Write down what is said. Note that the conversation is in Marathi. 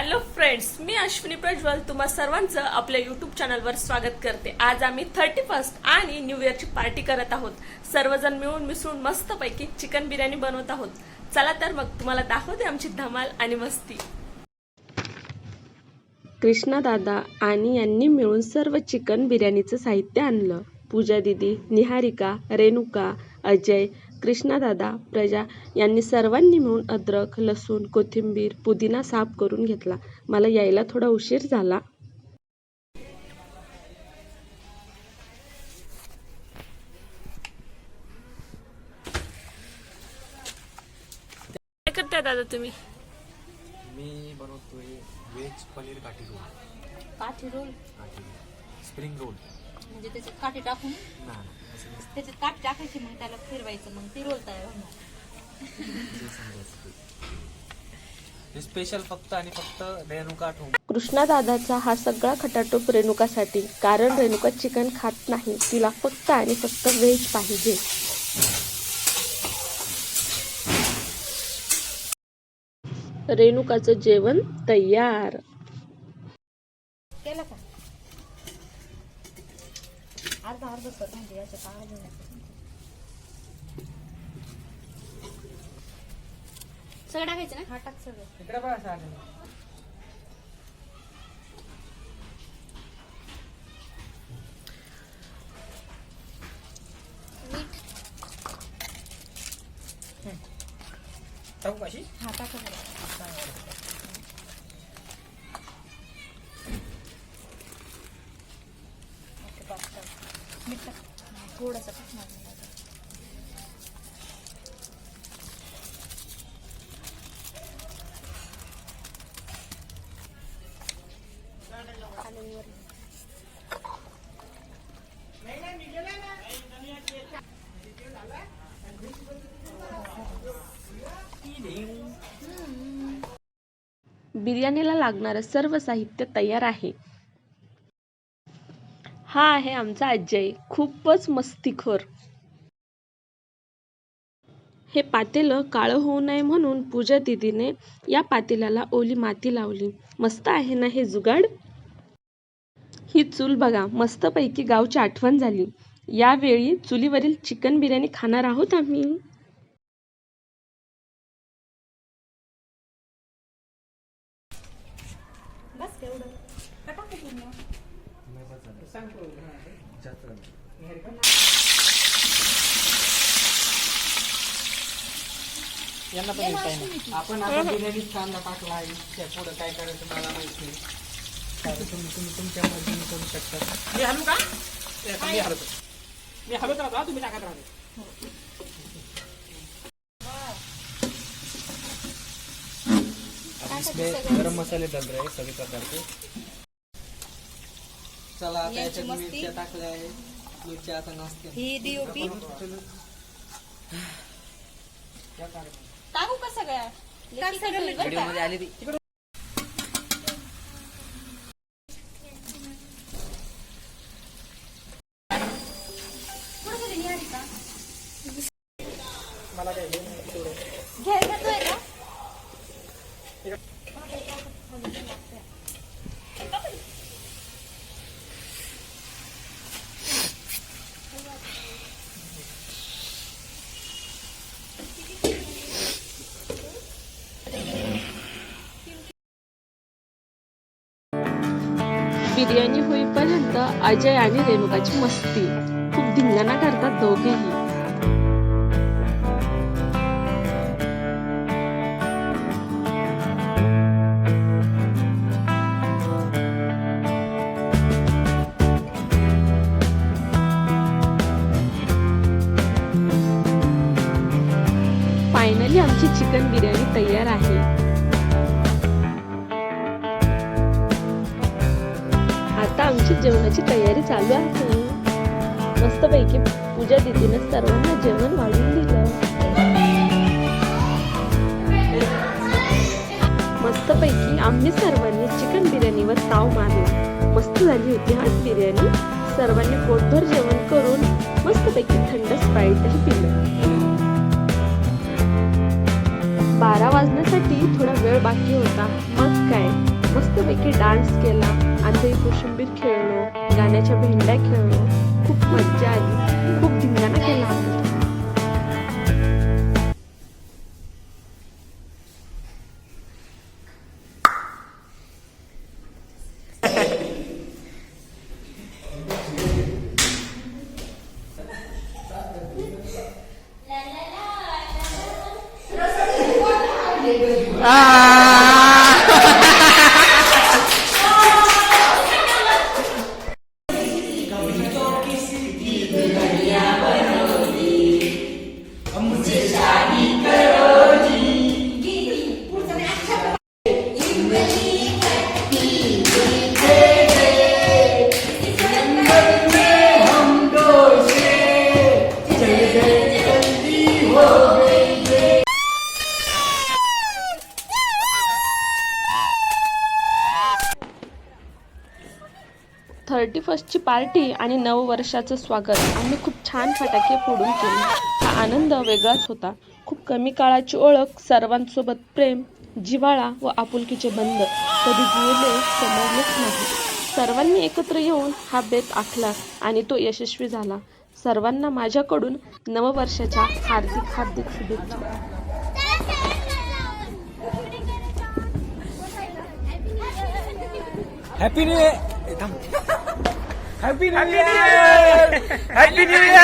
हॅलो फ्रेंड्स, मी अश्विनी प्रज्वल तुम्हा सर्वांचं आपल्या युट्यूब चॅनलवर स्वागत करते। आज आम्ही 31 आणि न्यू इयरची पार्टी करत आहोत। सर्वजण मिळून मिसळून मस्तपैकी चिकन बिर्याणी बनवत आहोत। चला तर मग तुम्हाला दाखवते आमची धमाल आणि मस्ती। कृष्णा दादा आणि यांनी मिळून सर्व चिकन बिर्याणीचं साहित्य आणलं। पूजा दीदी, निहारिका, रेणुका, अजय, कृष्णा दादा, प्रजा यांनी सर्वांनी मिळून अद्रक, लसूण, कोथिंबीर, पुदिना साफ करून घेतला। मला यायला थोडा उशीर झाला। काय करताय दादा तुम्ही? मी बनवतोय व्हेज पनीर काठी रोल। काठी रोल स्प्रिंग रोल म्हणजे त्याच्यात काठी टाकून ना असं नसतं, त्याच्यात काठी टाकायची, मग त्याला फिरवायचं, मग ती रोल तयार होणार। जे समजायचं हे स्पेशल फक्त आणि फक्त रेणुका ठोंब। कृष्णा दादाचा हा सगळा खटाटोप रेणुकासाठी, कारण रेणुका चिकन खात नाही, तिला फक्त आणि फक्त व्हेज पाहिजे। रेणुकाचं जेवण तयार। केलं का? अर्धा अर्धा कर म्हणजे याच्यात अर्धा सगळं टाकायचं ना? हा टाक सगळं। इकडे बघा साधं टाकू कशी? हा टाका मीठ टाक, थोडंसं टाकणार नाही आता। बिर्याणीला लागणारं सर्व साहित्य तयार आहे। हा आहे आमचा अजय, खूपच मस्तीखोर। हे पातेलं काळं होऊ नये म्हणून पूजा दीदीने या पातेल्याला ओली माती लावली। मस्त आहे ना हे जुगाड? ही चूल बघा, मस्तपैकी गावची आठवण झाली। यावेळी चुलीवरील चिकन बिर्याणी खाणार आहोत आम्ही। बस एवढं का टाकू पूर्ण? यांना पण येत आहे ना। आपण आता बिर्याणीत कांदा टाकला आहे, त्या पुढं काय करायचं मला माहिती नाही। तर तुम्ही तुमच्या मर्जीने करू शकता। मी हलू का? मी हलतो, मी हलत राहतो, तुम्ही टाकत राहतो। इसमें गरम मसाले डल रहे सभी प्रकार के। चला आता याच्यात मिरच्या टाकल्या आहे, मिरच्या आता नसते। ही डीओपी टाकू का सगळ्या? टाक सगळं व्हिडिओ मध्ये आली ती। मला काय घ्यायला येतोय का? बिर्याणी होईपर्यंत अजय आणि रेणुकाची मस्ती, खूप धिंगाणा करतात दोघेही। फायनली आमची चिकन बिर्याणी तयार आहे। आता आमची जेवणाची तयारी चालू आहे। मस्तपैकी पूजा दीदीने सर्वांना जेवण वाढून दिलं। मस्तपैकी आम्ही सर्वांनी चिकन बिर्याणीवर ताव मारला। मस्त झाली होती हा बिर्याणी। सर्वांनी पोटभर जेवण करून मस्तपैकी थंड स्प्राईटही पिलं। 12 वाजण्यासाठी थोडा वेळ बाकी होता. मग काय मस्तपैकी डान्स केला, आंधळी कोशिंबीर खेळलो, गाण्याच्या भेंड्या खेळलो. खूप मज्जा आली, खूप धिंगाणा केला आम्ही. थर्टी फर्स्टची पार्टी आणि नववर्षाचं स्वागत आम्ही खूप छान फटाके फोडून केले. हा आनंद वेगळाच होता. खूप कमी काळाची ओळख, सर्वांसोबत प्रेम, जिव्हाळा व आपुलकीचे बंध कधी जुळले समजलेच नाही. सर्वांनी एकत्र येऊन हा बेत आखला आणि तो यशस्वी झाला. सर्वांना माझ्याकडून नववर्षाच्या हार्दिक हार्दिक शुभेच्छा. Happy new year. Happy new year. Happy new year.